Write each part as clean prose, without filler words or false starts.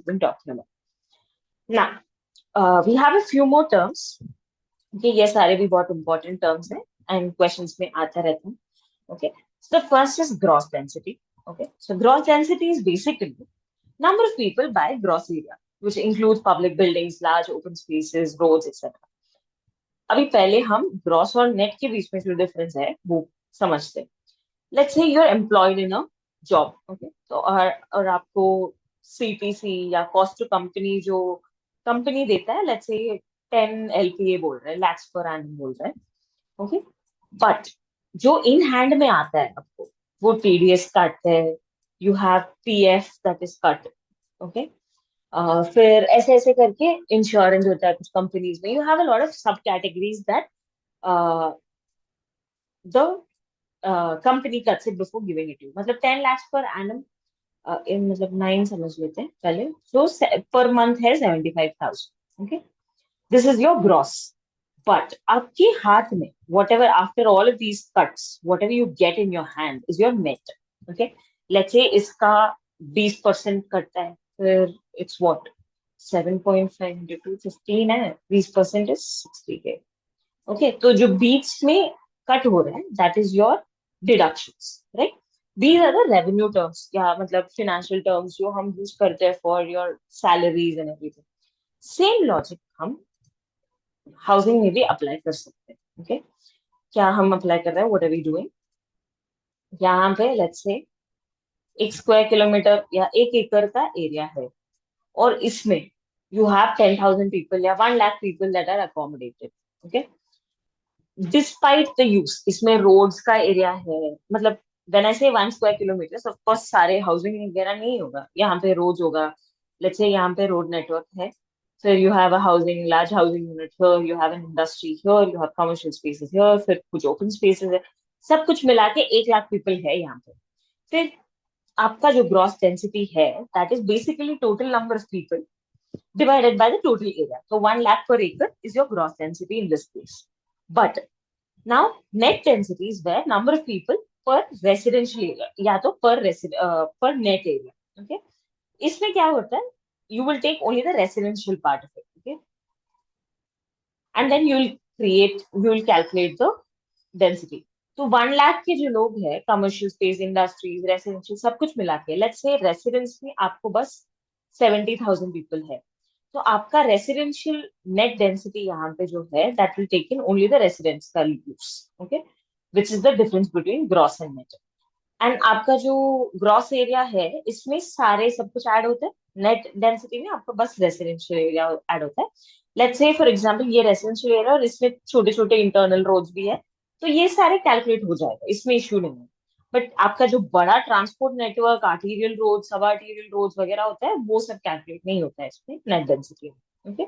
been talking about. Now, we have a few more terms. Okay, ये सारे भी बहुत important terms हैं and questions में आता रहता है. Okay, so the first is gross density. Okay, so gross density is basically number of people by gross area, which includes public buildings, large open spaces, roads, etc. अभी पहले हम gross और net के बीच में जो डिफरेंस है वो समझते हैं. Let's say you are employed in a job. Okay, तो और आपको सीपीसी या कॉस्ट टू कंपनी जो कंपनी देता है, लेट्स से 10 LPA बोल रहा है, लैक्स पर एनम बोल रहा है. ओके, बट जो इन हैंड में आता है आपको वो टीडीएस कट है, you have PF that is cut. Okay, फिर ऐसे ऐसे करके इंश्योरेंस होता है कुछ कंपनीज में. You have a lot of sub categories that the company cuts it before giving it you. मतलब 10 lakhs पर एनम इन मतलब 9 समझ लेते हैं पहले. सो पर मंथ है 75,000. Okay, this is your gross. But आपके हाथ में what ever after all of these cuts what ever you get in your hand is your net. Okay, let's say इसका 20% कटता है, फिर इट्स वॉट 7.5 into 2 15 है, 20% is 60K. Okay, तो जो बीच में कट हो रहा है that is your deductions, right. These are the revenue terms या मतलब फिनेंशियल टर्म्स जो हम यूज करते हैं for your salaries and everything. Same logic हम हाउसिंग में भी अप्लाई कर सकते हैं. ओके, क्या हम अप्लाई कर रहे हैं, व्हाट आर वी डूइंग. यहाँ पे लेट्स से 1 स्क्वायर किलोमीटर या 1 एकड़ का एरिया है और इसमें यू हैव 10,000 पीपल या 1 lakh people that are accommodated. Okay, despite the use इसमें रोड्स का एरिया है. मतलब when I say 1 square kilometre of course सारे हाउसिंग वगैरह नहीं होगा, यहाँ पे रोड होगा. लेट्स से यहाँ पे रोड नेटवर्क है, so you have a housing large housing unit here, you have an industry here, you have commercial spaces here, फिर कुछ open spaces है. सब कुछ मिला के 1 लाख पीपल है यहाँ पे. फिर आपका जो ग्रॉस डेंसिटी है that is basically total number of people divided by the total area. So 1 lakh per acre is your gross density in this case. But now net density is where number of people per residential area या तो per net area. Okay, इसमें क्या होता है, you will take only the residential part of it. Okay, and then you will calculate the density. तो 1 लाख के जो लोग हैं, कमर्शियल स्पेस, इंडस्ट्रीज, रेसिडेंशियल सब कुछ मिला के लेट्स से रेसिडेंस में आपको बस 70,000 पीपल है, तो आपका रेसिडेंशियल नेट डेंसिटी यहाँ पे जो है that will take in only the residence का use. Okay, which is the difference between gross and net. And आपका जो ग्रॉस एरिया है इसमें सारे सब कुछ ऐड होता है. नेट डेंसिटी में आपका बस रेसिडेंशियल एरिया ऐड होता है. लेट्स से फॉर एग्जांपल ये रेसिडेंशियल एरिया और इसमें छोटे छोटे इंटरनल रोड्स भी है, तो ये सारे कैलकुलेट हो जाएगा, इसमें इश्यू नहीं है. बट आपका जो बड़ा ट्रांसपोर्ट नेटवर्क, आर्टीरियल रोड, सब आर्टीरियल रोड वगैरह होता है, वो सब कैलकुलेट नहीं होता है इसमें नेट डेंसिटी में. Okay,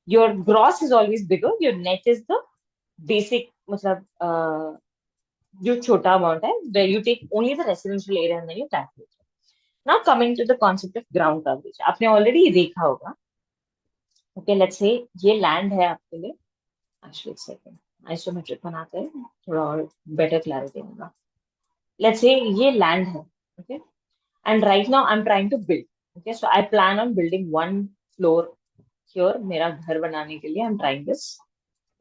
your gross is always bigger, your net is the basic मतलब जो छोटा अमाउंट है where you take only the residential area and then you calculate it. Now coming to the concept of ground coverage, आपने already देखा होगा. Okay, let's say ये land है आपके लिए. एक्चुअली एक सेकंड, आइसोमेट्रिक बनाते हैं थोड़ा और बेटर क्लैरिटी होगा. लेट्स से ये लैंड है. Okay, and right now I am trying to build. Okay, so I plan on building 1 floor here. मेरा घर बनाने के लिए I am trying this.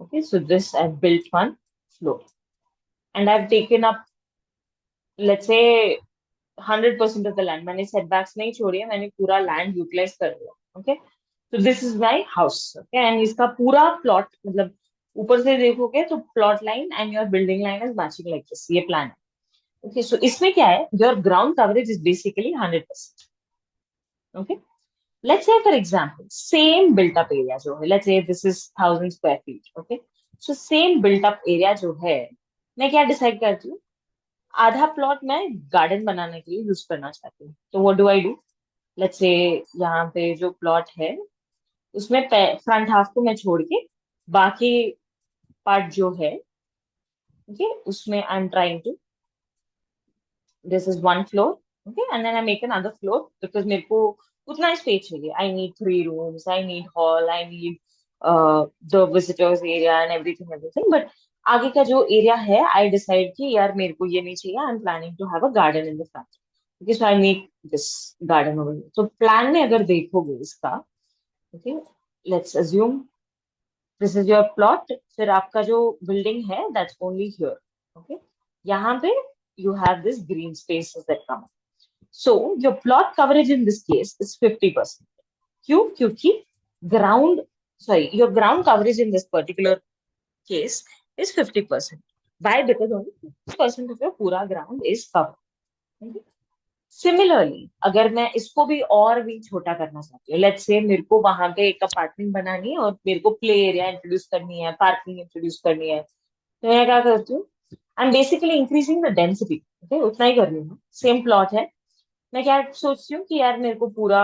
Okay, so this I built 1 floor and I've taken up, let's say, 100% of the land. मैंने setbacks नहीं छोड़ी है, मैंने पूरा लैंड यूटिलाइज कर लिया. ओके, तो this is my house. Okay, and इसका पूरा प्लॉट मतलब ऊपर से देखोगे तो plot line and your building line is matching like this, ये प्लान है. ओके, सो इसमें क्या है, your ground coverage is basically 100%. Okay, let's say for example same built up area जो है, let's say this is 1,000 square feet. Okay, so same built up area जो है, मैं क्या डिसाइड करती हूँ, आधा प्लॉट मैं गार्डन बनाने के लिए यूज करना चाहती हूँ. तो what do I do, let's say यहाँ पे जो प्लॉट है उसमें फ्रंट हाफ को मैं छोड़ के बाकी पार्ट जो है, ओके, उसमें I am trying to, this is 1 floor. Okay, and then I make another floor because मेरे को उतना स्पेस चाहिए. I need 3 rooms, I need hall, I need the visitors area and everything everything. But आगे का जो area है I decide कि यार मेरे को ये नहीं चाहिए, I am planning to have a garden in the front. Okay, so I make this garden over. तो प्लान में अगर देखोगे इसका, okay, let's assume this is your plot, फिर आपका जो बिल्डिंग है दैट्स ओनली हियर, ओके, यहाँ पे you have this green spaces that come. So your plot coverage in this case is 50%। क्यों? क्योंकि ground, sorry, your ground coverage in this particular case is 50%. Why? Because only 50% of your पूरा ground is covered. Similarly अगर मैं इसको भी छोटा करना चाहती हूँ, लेट्स से मेरे को वहां पे एक अपार्टमेंट बनानी है और मेरे को प्ले एरिया इंट्रोड्यूस करनी है, पार्किंग इंट्रोड्यूस करनी है, तो मैं क्या करती हूँ, I am basically increasing the density. Okay, उतना ही कर रही हूँ, सेम प्लॉट है। मैं क्या सोचती हूँ कि यार मेरे को पूरा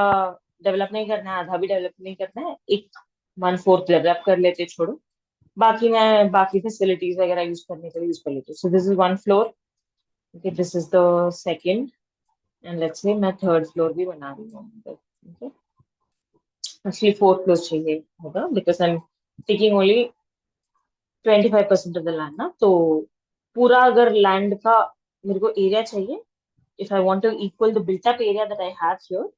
डेवलप नहीं करना है, आधा भी डेवलप नहीं करना है, एक 1/4 डेवलप कर लेते, छोड़ो, बाकी मैं बाकी फैसिलिटीज वगैरह यूज करने के लिए यूज कर लेती हूँ। So this is one floor, okay, this is the second, and let's say मैं थर्ड फ्लोर भी बना रही हूँ। ओके, एक्चुअली फोर्थ फ्लोर चाहिए होगा because I am taking only 25% of the land ना, तो पूरा अगर लैंड का मेरे को एरिया चाहिए, if I want to equal the built up area that I have here,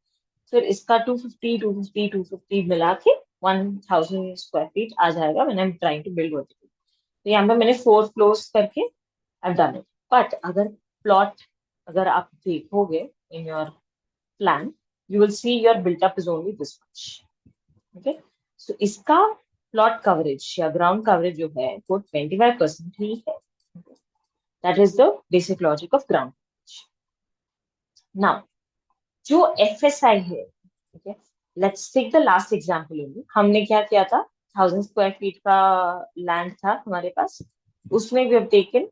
फिर इसका 250 मिला के 1000 स्क्वायर फीट आ जाएगा when I am trying to build vertical. तो यहाँ पे मैंने 4 फ्लोर्स करके I've done it. But अगर प्लॉट, अगर आप देखोगे in your plan, you will see your built up is only this much. Okay? So इसका प्लॉट कवरेज या ग्राउंड कवरेज जो है वो 25% ही है। That is the basic logic of ground coverage. Now, जो FSI है, okay, let's take the last example only. हमने क्या किया था, 1000 स्क्वायर फीट का लैंड था हमारे पास, उसमें we have taken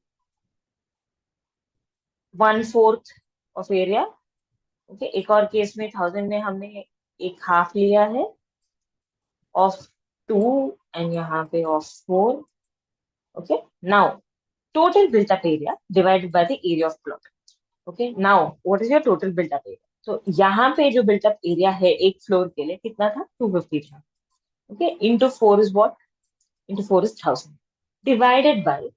1/4 of area. Okay, एक और केस में 1000 में हमने एक हाफ लिया है ऑफ 2, एंड यहाँ पे of 4। Okay, now total built up area divided by the area of plot. Okay, now what is your total built up area? तो यहाँ पे जो बिल्ट अप एरिया है एक फ्लोर के लिए कितना था, 250 था। Okay, into 4 is what, into 4 is 1000 divided by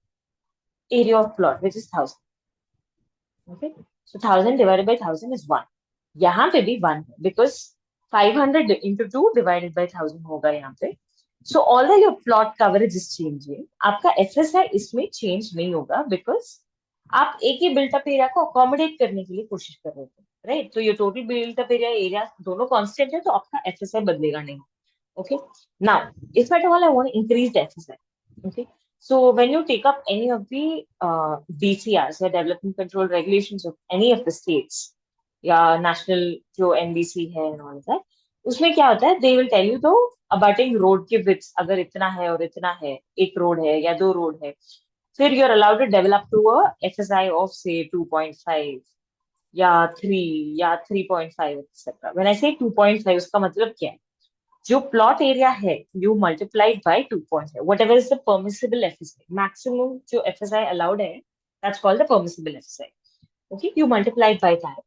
area of plot which is 1000। Okay, so 1000 divided by 1000 is 1। यहाँ पे भी 1 है बिकॉज 500 इंटू 2 डिवाइडेड बाय 1000 होगा यहाँ पे। So all the your plot coverage is changing, आपका एफएसआई इसमें change नहीं होगा बिकॉज आप एक ही बिल्टअप एरिया को अकोमोडेट करने के लिए कोशिश कर रहे थे, राइट? तो ये टोटल बिल्टअप एरिया दोनों कांस्टेंट है, तो आपका एफएसआई बदलेगा नहीं। Okay. Now, if at all I want to increase the FSI, okay. So when you take up any of the DCRs, the Development Control Regulations of any of the states, या national जो NBC है and all that, उसमें क्या होता है, they will tell you तो abutting road के width अगर इतना है और इतना है, एक रोड है या 2 रोड है, फिर you are allowed to develop to a FSI of say 2.5 या 3 या 3.5 etc. When I say 2.5 उसका मतलब क्या है, जो प्लॉट एरिया है you multiplied by 2.5, what ever is the permissible FSI, maximum जो एफएसआई अलाउड है that's called the permissible FSI. Okay, you multiplied by that.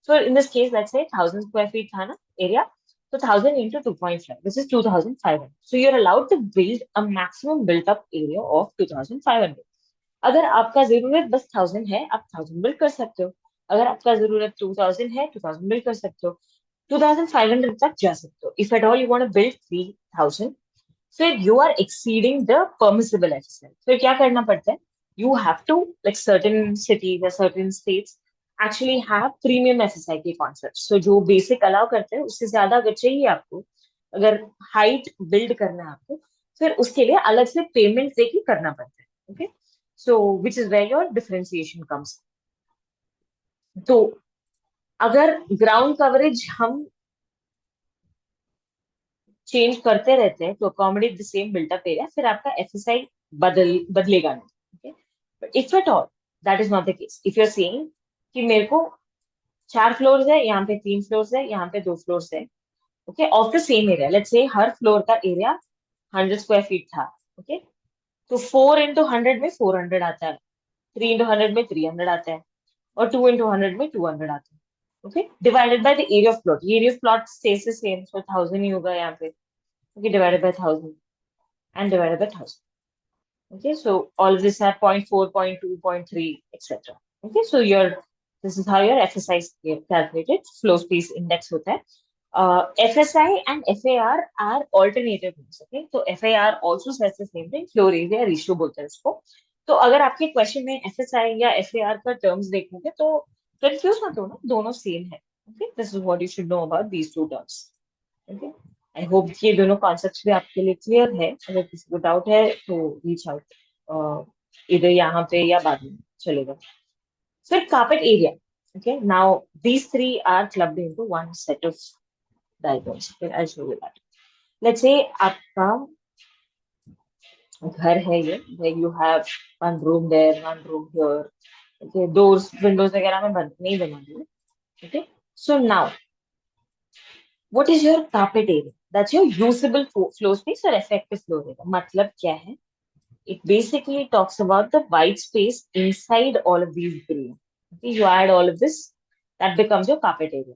So in this case let's say 1000 square feet था ना area, तो 1000 into 2.5 this is 2500। So you are allowed to build a maximum built up area of 2500। अगर आपका जरूरत बस 1000 है, आप 1000 build कर सकते हो। अगर आपका जरूरत 2000 है, 2000 बिल्ड कर सकते हो। 2500 तक जा सकते हो। If at all you want to build 3000, फिर you are exceeding the permissible FSI. फिर क्या करना पड़ता है, you have to, like certain cities या certain states actually have premium FSI के कॉन्सेप्ट। सो जो बेसिक अलाउ करते हैं उससे ज्यादा अगर चाहिए आपको, अगर हाइट बिल्ड करना है आपको, फिर उसके लिए अलग से पेमेंट देके करना पड़ता है। Okay, so which is where your differentiation comes. तो अगर ग्राउंड कवरेज हम चेंज करते रहते हैं to accommodate the same built up area, फिर आपका एफएसआई बदलेगा नहीं। But if at all that is not the case, if you are saying कि मेरे को 4 फ्लोर्स है, यहाँ पे 3 फ्लोर्स है, यहाँ पे 2 फ्लोर्स है, okay, of the same area, let's say her floor का एरिया 100 स्क्वायर फीट था। ओके, तो 4 into 100 में 400 आता है, 3 into 100 में 300 आता है, और 2 into 100 में 200 आता है। Okay, divided by the area of plot, area of plot stage से सेम, सो 1000 ही होगा यहाँ पे। Okay, divided by 1000 and divided by 1000. Okay, so all of this are 0.4, 0.2, 0.3, etc. Okay, so your This is how your FSI is calculated. Flow space index होता है. FSI and FAR are alternative names. Okay, so FAR also says the same thing. Floor area ratio बोलते हैं इसको. तो अगर आपके question में FSI या FAR का टर्म्स देखोगे तो कंफ्यूज मत हो ना, दोनों सेम है. Okay, this is what you should know about these two terms. Okay, I hope ये दोनों कॉन्सेप्ट्स भी आपके लिए क्लियर है. अगर किसी को डाउट है तो रीच आउट इधर यहाँ पे या बाद में चलेगा. So carpet area. Okay, now these three are clubbed into one set of diagrams. Okay, I'll show you that. Let's say आपका घर है ये, where you have one room there, one room here. Okay, doors, windows वगैरह में बन नहीं बना दिए. Okay, so now what is your carpet area? That's your usable floor space or effective floor area. मतलब क्या है? It basically talks about the white space inside all of these green. Okay, you add all of this, that becomes your carpet area.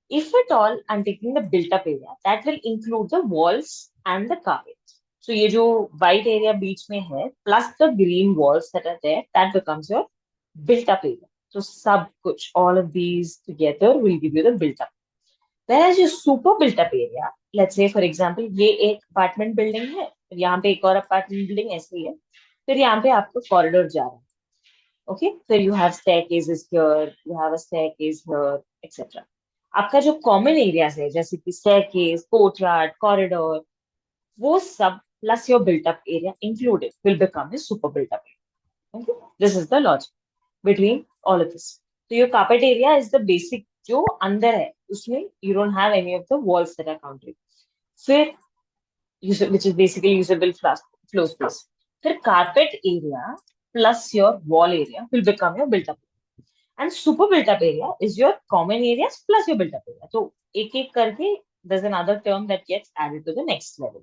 If at all, I'm taking the built-up area, that will include the walls and the carpet. So ये जो white area बीच में है, plus the green walls that are there, that becomes your built-up area. So सब कुछ, all of these together will give you the built-up. Whereas your super built-up area, let's say for example, ये एक apartment building है, फिर यहाँ पे एक और apartment building ऐसे ही है, फिर यहाँ पे आपको corridor जा रहा है. Okay, so you have staircases here, you have a staircase here, etc. आपका जो कॉमन एरियाज है जैसे कि स्टेयरकेस, कोर्टयार्ड, कॉरिडोर, वो सब plus your built up area included will become a super built up area. Okay, this is the logic between all of this. तो your carpet area is the basic जो अंदर है, उसमें you don't have any of the walls that are counted. फिर which is basically usable flow space. फिर carpet area plus your wall area will become your built up. And super built up area is your common areas plus your built up area. So एक एक करके there's another term that gets added to the next level.